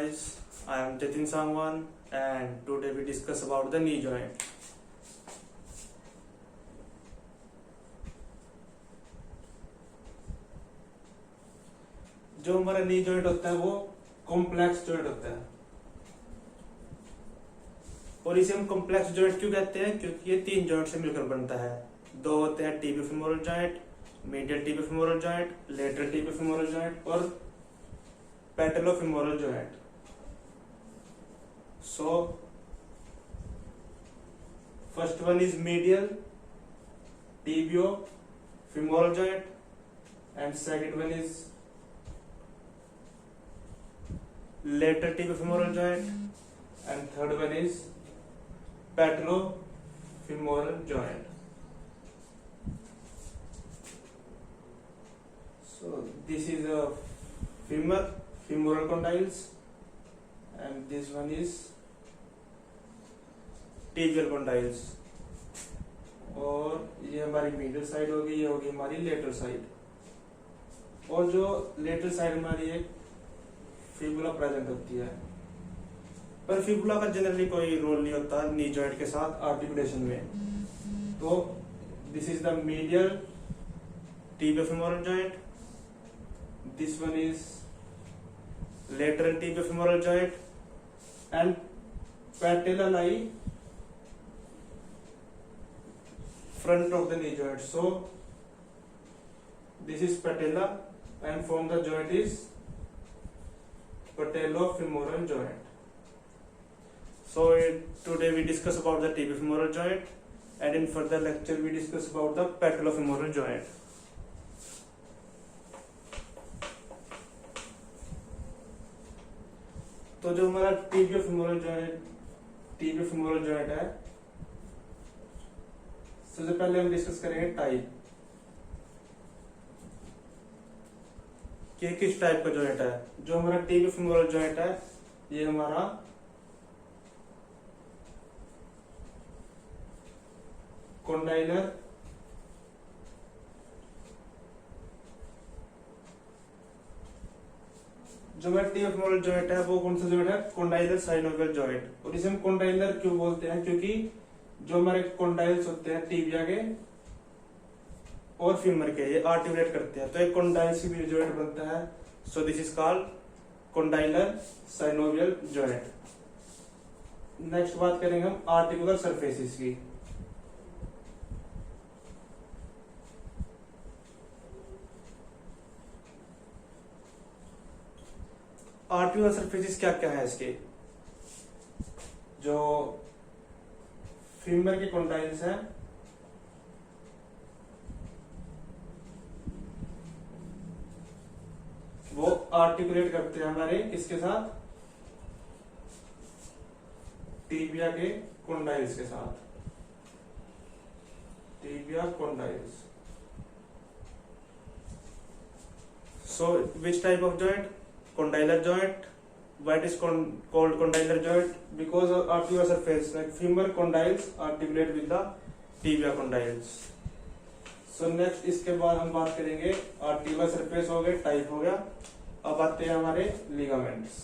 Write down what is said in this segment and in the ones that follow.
guys, I am Jatin Sangwan and today we discuss about the knee joint. जो हमारा knee joint होता है वो कॉम्प्लेक्स जॉइंट होता है और इसे हम कॉम्प्लेक्स जॉइंट क्यों कहते हैं, क्योंकि ये तीन जॉइंट से मिलकर बनता है। दो होते हैं tibiofemoral joint, medial tibiofemoral joint, lateral tibiofemoral joint और patellofemoral joint. So first one is medial tibiofemoral joint and second one is lateral tibiofemoral joint and third one is patellofemoral joint. So this is a femoral condyles and this one is tibial condyles और ये हमारी medial side होगी, ये होगी हमारी lateral side. और जो lateral side हमारी एक फिबुला प्रेजेंट होती है, पर फिबुला का जनरली कोई रोल नहीं होता नी जॉइंट के साथ आर्टिकुलेशन में। तो this is the medial tibiofemoral joint, this one is lateral tibiofemoral joint and patella lie front of the knee joint. So this is patella and from the joint is patellofemoral joint. So today we discuss about the tibiofemoral joint and in further lecture we discuss about the patellofemoral joint. तो जो हमारा tibiofemoral joint है, सबसे पहले हम discuss करेंगे type कि किस टाइप का जॉइंट है। जो हमारा टिबियोफेमोरल जॉइंट है ये हमारा कॉन्डाइलर जो हमारा टिबियोफेमोरल जॉइंट है वो कौन सा जॉइंट है, कॉन्डाइलर साइनोवियल जॉइंट। और इसे हम कॉन्डाइलर क्यों बोलते हैं, क्योंकि जो हमारे कॉन्डाइल्स होते हैं टिबिया के और फीमर के, ये आर्टिकुलेट करते हैं तो एक कॉन्डाइल से भी जॉइंट बनता है। So this is called condylar synovial joint. Next बात करेंगे हम आर्टिकुलर सरफेसिस की। आर्टिकुलर सरफेसिस क्या क्या है इसके, जो फीमर के कॉन्डाइल्स हैं वो आर्टिकुलेट करते हैं हमारे किसके साथ, टिबिया के कॉन्डाइल्स के साथ, tibia condyles. So which type of joint, condylar joint. Why it is called condylar joint? Because of articular surface like femur condyles articulate with the tibia condyles. So next इसके बाद हम बात करेंगे articular surface हो गए, type हो गया। अब आते हैं हमारे ligaments।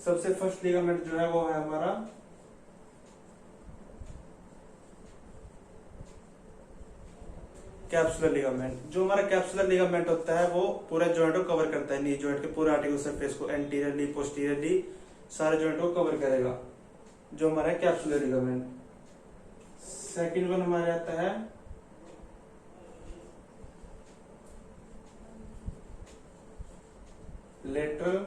सबसे फर्स्ट लिगामेंट जो है वो है हमारा कैप्सुलर लिगामेंट। जो हमारा कैप्सुलर लिगामेंट होता है वो पूरे जॉइंट को कवर करता है, नी जॉइंट के पूरे आर्टिकुलर सरफेस को, एंटीरियरली पोस्टीरियरली सारे जॉइंट को कवर करेगा, जो हमारा कैप्सुलर लिगामेंट। सेकंड वन हमारे आता है lateral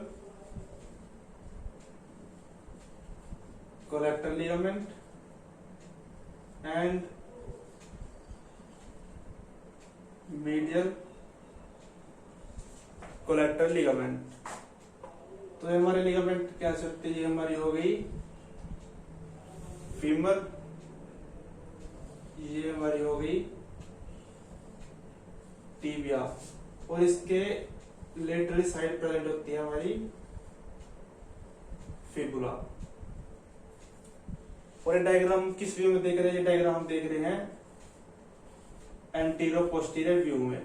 collateral ligament and medial collateral ligament। तो हमारे लिगामेंट क्या सकते हैं, हमारी हो गई फीमर, ये हमारी हो गई टिबिया और इसके लेटरल साइड प्रेजेंट होती है हमारी फिबुला। और ये डायग्राम किस व्यू में देख रहे हैं? ये डायग्राम हम देख रहे हैं एंटीरियर पोस्टीरियर व्यू में।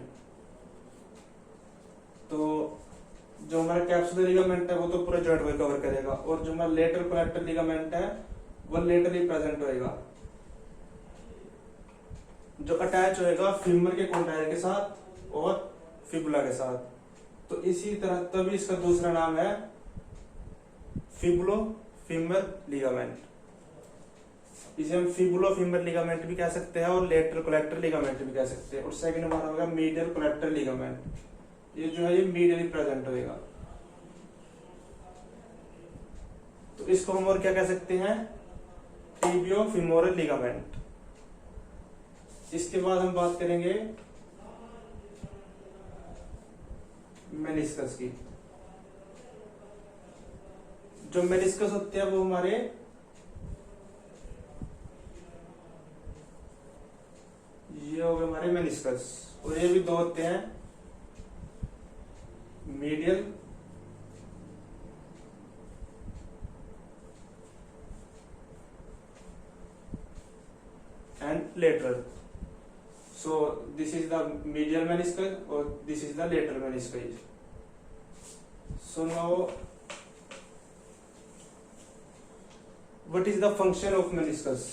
तो जो हमारा कैप्सुलर लिगामेंट है वो तो पूरा जॉइंट को कवर करेगा, और जो हमारा लेटरल कोलेक्टर लिगामेंट है वो लेटरली प्रेजेंट होएगा, जो अटैच होएगा फीमर के कॉन्टाइल के साथ और फिबुला के साथ। तो इसी तरह तभी इसका दूसरा नाम है फिबुलो फीमर लिगामेंट। इसे हम फिबुलो फीमर लिगामेंट भी कह सकते हैं और लेटरल कोलेक्टर लिगामेंट भी कह सकते हैं। और सेकंड हमारा होगा मीडियल कोलेक्टर लिगामेंट, ये जो है ये मीडियली प्रेजेंट होएगा। तो इसको हम और क्या कह सकते हैं? टिबियो फीमोरल लिगामेंट। इसके बाद हम बात करेंगे मेनिस्कस की। जो मेनिस्कस होते हैं वो हमारे ये हो गए हमारे मेनिस्कस, और ये भी दो होते हैं, medial and lateral. So this is the medial meniscus or this is the lateral meniscus. So now what is the function of meniscus?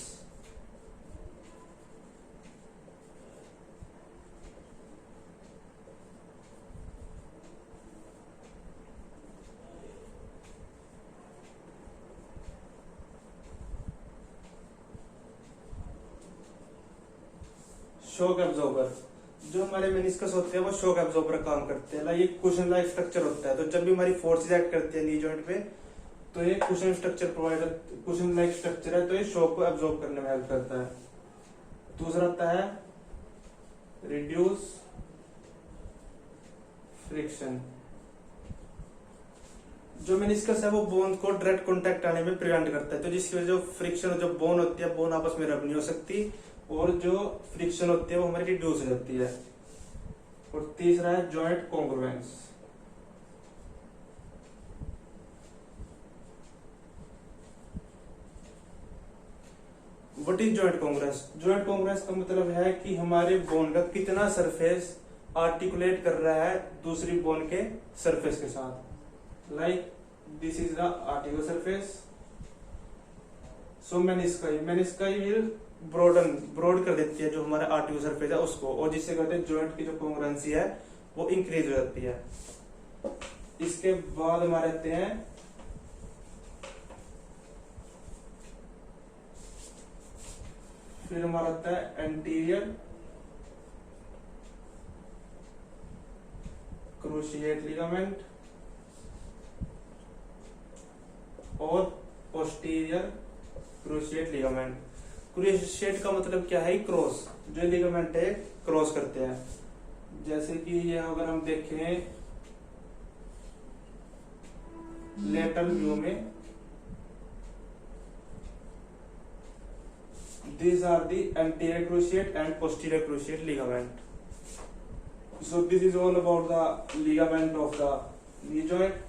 Shock absorber. जो हमारे मेनिस्कस होते हैं वो शॉक एब्जॉर्बर का काम करते हैं। ये कुशन लाइक स्ट्रक्चर होता है, तो जब भी हमारी फोर्सेस एक्ट करती है नी जॉइंट पे तो ये cushion structure provider, cushion like structure है, तो ये शॉक को एब्जॉर्ब करने में हेल्प करता है। दूसरा आता है रिड्यूस फ्रिक्शन। जो मेनिस्कस है वो बोन को डायरेक्ट कांटेक्ट आने में प्रिवेंट करता है, तो जिसकी वजह से फ्रिक्शन, जो बोन होती है बोन आपस में रब नहीं हो सकती, और जो फ्रिक्शन होती है वो हमारी रिड्यूस हो जाती है। और तीसरा है joint congruence. What is joint congruence? Joint congruence का मतलब है कि हमारे बोन का कितना सरफेस आर्टिकुलेट कर रहा है दूसरी बोन के सरफेस के साथ। Like this is the articular surface, so menisci will broad कर देती है जो हमारा आर्टिकुलर सरफेस है उसको, और जिससे कहते हैं जॉइंट की जो कॉन्ग्रुएंसी है वो इंक्रीज हो जाती है। इसके बाद हमारे आते हैं फिर हमारा आता है एंटीरियर क्रूशिएट लिगामेंट और पोस्टीरियर क्रूशिएट लिगामेंट। क्रूशिएट का मतलब क्या है? क्रॉस। जो लिगामेंट है क्रॉस करते हैं। जैसे कि ये अगर हम देखें लेटरल व्यू में, these are the anterior cruciate and posterior cruciate ligament. So this is all about the ligament of the knee joint.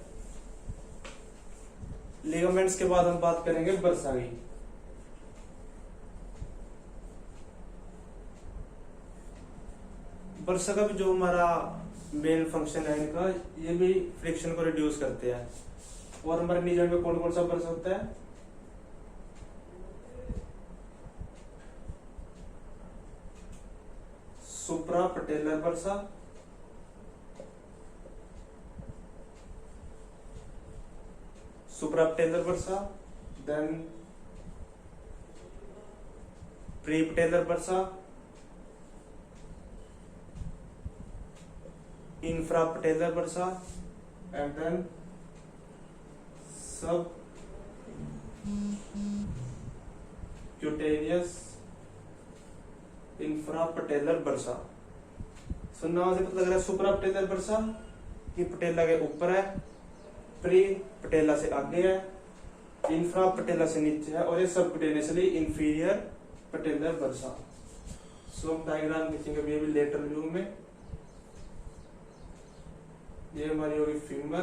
ligaments के बाद हम बात करेंगे बर्सा की। बर्सा का भी जो हमारा मेन फंक्शन है इनका, ये भी फ्रिक्शन को रिड्यूस करते हैं। और हमारे नी जॉइंट में कौन कौन सा बर्सा होता है? Suprapatellar bursa, suprapatellar bursa, then prepatellar bursa, infrapatellar bursa, and then subcutaneous infrapatellar bursa. सुनना से पता लग रहा है सुप्रा पटेलर बर्सा ये पटेला के ऊपर है, प्री पटेला से आगे है, इंफ्रा पटेला से नीचे है, और ये सब क्यूटेनियसली इंफीरियर पटेलर बर्सा। सो हम डायग्राम देखेंगे अभी लेटरल व्यू में। ये हमारी होगी femur,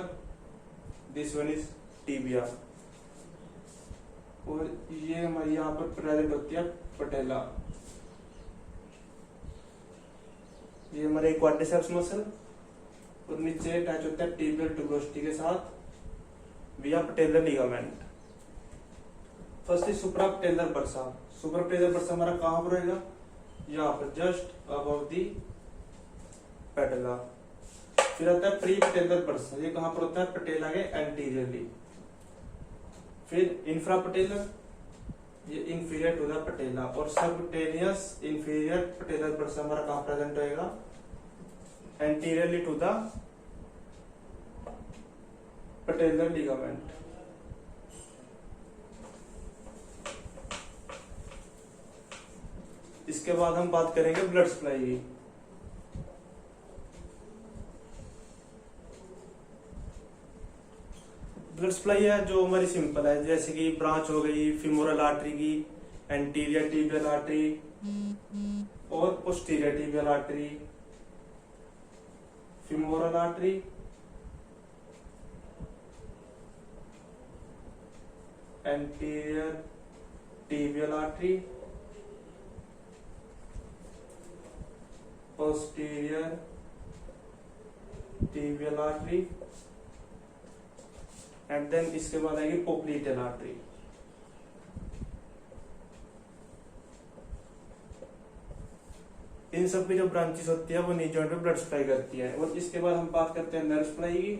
this one is tibia. और ये हमारी यहाँ पर प्रेजेंट होती है पटेला। ये हमारे क्वाड्रिसेप्स मसल और नीचे अटैच होता है टिबियल ट्यूबरोसिटी के साथ via patellar ligament. First is suprapatellar bursa. Suprapatellar bursa हमारा कहां पर रहेगा, यहाँ पर जस्ट अबव दी पेडला। फिर आता है प्री पटेलर बर्सा, ये कहां पर होता है, पटेला के एंटीरियरली। फिर इंफ्रा पटेलर, ये इंफीरियर टू द पटेला। और सबक्यूटेनियस इंफीरियर पटेलर बर्सा हमारा कहां प्रेजेंट रहेगा, anteriorly to the patellar ligament. इसके बाद हम बात करेंगे ब्लड सप्लाई की। ब्लड सप्लाई है जो हमारी सिंपल है, जैसे कि ब्रांच हो गई फीमोरल आर्टरी की, एंटीरियर टिबियल आर्टरी और posterior tibial artery, femoral artery, anterior tibial artery, posterior tibial artery and then इसके बाद आएगी popliteal artery। इन सब की जो ब्रांचेस होती है वो नी जॉइंट पे ब्लड सप्लाई करती है। और इसके बाद हम बात करते हैं नर्व सप्लाई की।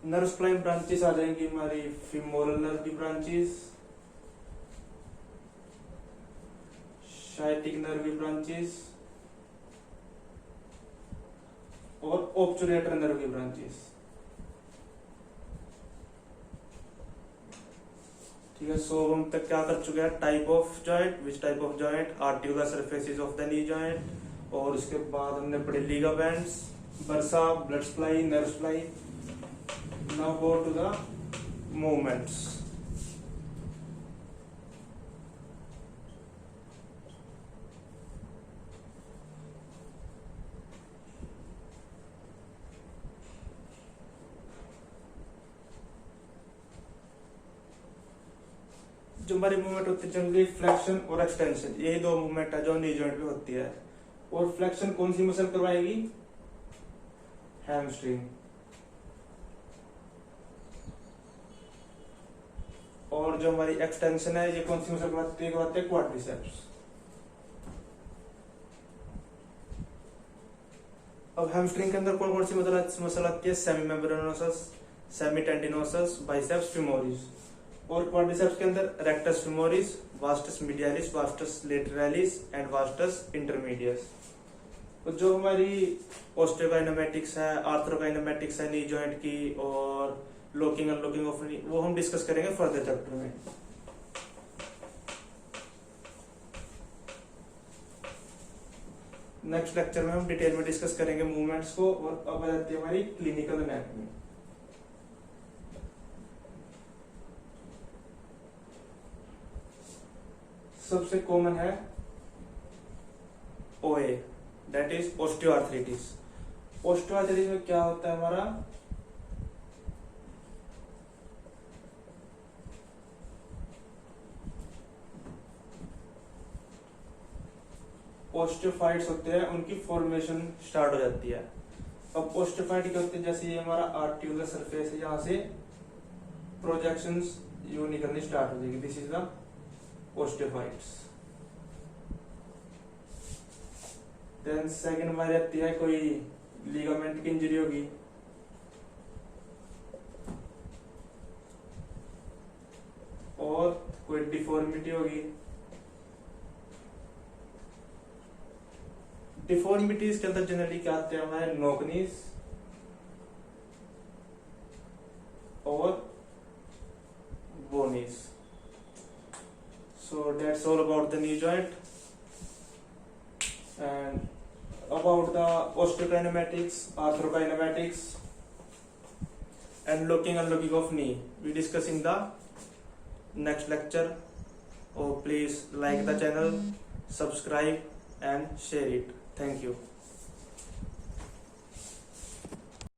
नर्व सप्लाई ब्रांचेस आ जाएंगी हमारी फीमोरल नर्व की ब्रांचेस, साइटिक नर्व की ब्रांचेस और ऑब्चुलेटर नर्व की ब्रांचेस। ठीक है, सो हम तक क्या कर चुके हैं, type of joint, which type of joint, articular surfaces of the knee joint. और उसके बाद हमने पढ़े ligaments, bursa, blood supply, nerve supply. Now go to the movements. जो हमारी मूवमेंट होती है जनरली फ्लेक्शन और एक्सटेंशन, यही दो मूवमेंट है जो नी जॉइंट पे होती है। और फ्लेक्शन कौन सी मसल करवाएगी, हैमस्ट्रिंग। और जो हमारी एक्सटेंशन है ये कौन सी मसल करवाती है, क्वाड्रिसेप्स। अब हैमस्ट्रिंग के अंदर कौन कौन सी मसल आती है, semimembranosus, semitendinosus, biceps femoris. और क्वाड्रिसेप्स के अंदर rectus femoris, vastus medialis, vastus lateralis and vastus intermedius. तो जो हमारी ओस्टियोकाइनेमेटिक्स है, आर्थ्रोकाइनेमेटिक्स है नी जॉइंट की, और लॉकिंग अनलॉकिंग ऑफ नी, वो हम डिस्कस करेंगे फर्दर चैप्टर में। नेक्स्ट लेक्चर में हम डिटेल में डिस्कस करेंगे मूवमेंट्स को। और अब आ जाती है हमारी क्लिनिकल एनाटॉमी। सबसे कॉमन है ओए, दैट इज ओस्टियोआर्थराइटिस। ओस्टियोआर्थराइटिस में क्या होता है हमारा, ओस्टियोफाइट्स होते हैं, उनकी फॉर्मेशन स्टार्ट हो जाती है। अब ओस्टियोफाइट क्या होते हैं, जैसे ये हमारा आर्टिकुलर सरफेस है, यहाँ से प्रोजेक्शंस यू निकलनी स्टार्ट हो जाएगी, this is the osteophytes. Then second हमारी आती है कोई लिगामेंट की इंजरी होगी, और कोई डिफॉर्मिटी होगी। डिफॉर्मिटीज के अंदर जनरली क्या आते हैं हमारे, नोकनीस और बोनीस। So that's all about the knee joint and about the osteokinematics, arthrokinematics and locking and unlocking of knee. We discuss in the next lecture. Oh, please like the channel, subscribe and share it. Thank you.